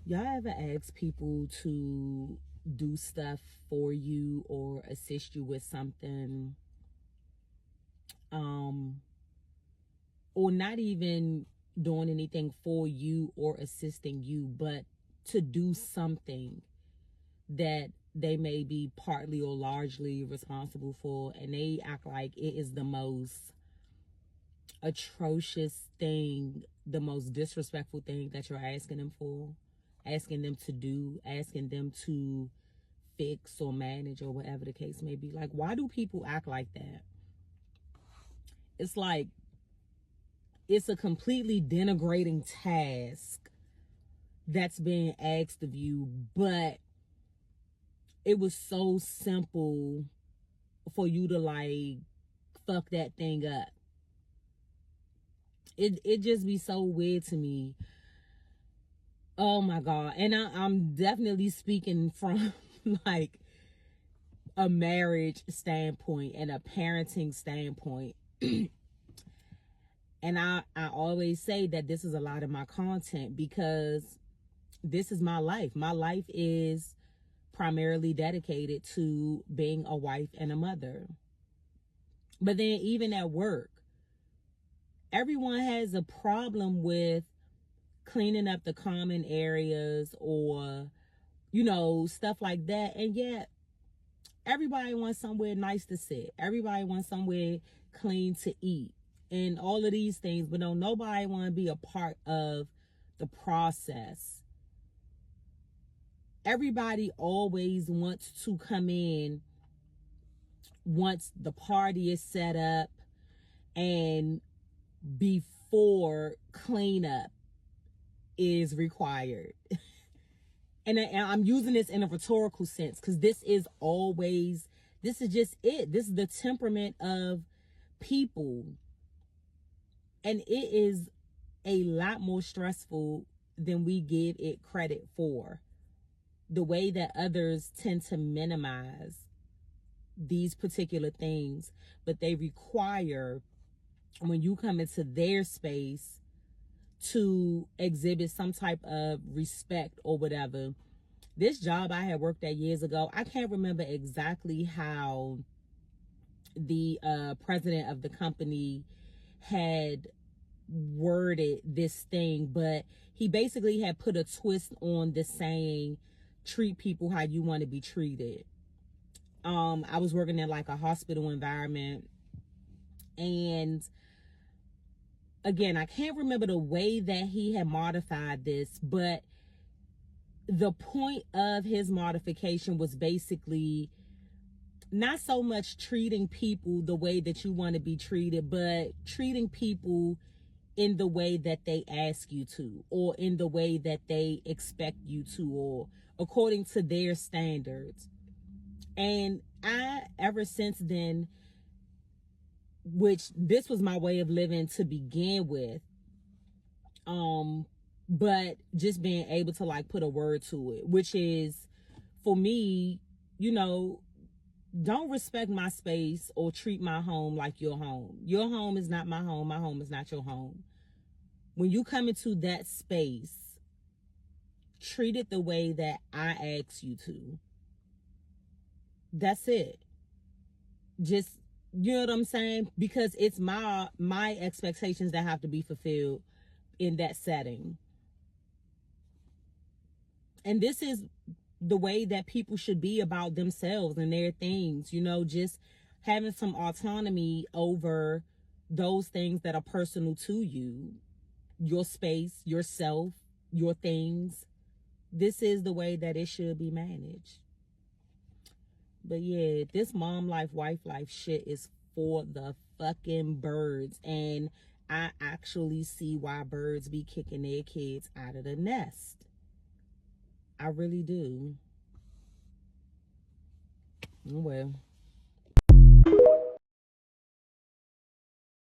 Y'all ever ask people to do stuff for you or assist you with something, or not even doing anything for you or assisting you, but to do something that they may be partly or largely responsible for, and they act like it is the most atrocious thing, the most disrespectful thing that you're asking them for, asking them to do, asking them to fix or manage or whatever the case may be. Like, why do people act like that? It's like it's a completely denigrating task that's being asked of you, but it was so simple for you to like fuck that thing up. It just be so weird to me. Oh my God. And I'm definitely speaking from like a marriage standpoint and a parenting standpoint. And I always say that this is a lot of my content because this is my life. My life is primarily dedicated to being a wife and a mother. But then even at work, everyone has a problem with cleaning up the common areas or, stuff like that. And yet everybody wants somewhere nice to sit. Everybody wants somewhere clean to eat and all of these things. But no, nobody want to be a part of the process. Everybody always wants to come in once the party is set up and before cleanup is required. And I'm using this in a rhetorical sense because this is just it. This is the temperament of people. And it is a lot more stressful than we give it credit for. The way that others tend to minimize these particular things, but they require, when you come into their space, to exhibit some type of respect or whatever. This job I had worked at years ago, I can't remember exactly how the president of the company had worded this thing, but he basically had put a twist on the saying, treat people how you want to be treated. I was working in like a hospital environment, and again, I can't remember the way that he had modified this, but the point of his modification was basically not so much treating people the way that you want to be treated, but treating people in the way that they ask you to, or in the way that they expect you to, or according to their standards. And ever since then, which this was my way of living to begin with, but just being able to like put a word to it, which is, for me, don't respect my space or treat my home like your home. Your home is not my home. My home is not your home. When you come into that space, treat it the way that I ask you to. That's it. Just, you know what I'm saying? Because it's my expectations that have to be fulfilled in that setting. And this is the way that people should be about themselves and their things, just having some autonomy over those things that are personal to you, your space, yourself, your things. This is the way that it should be managed. But yeah, this mom life, wife life shit is for the fucking birds. And I actually see why birds be kicking their kids out of the nest. I really do. Well.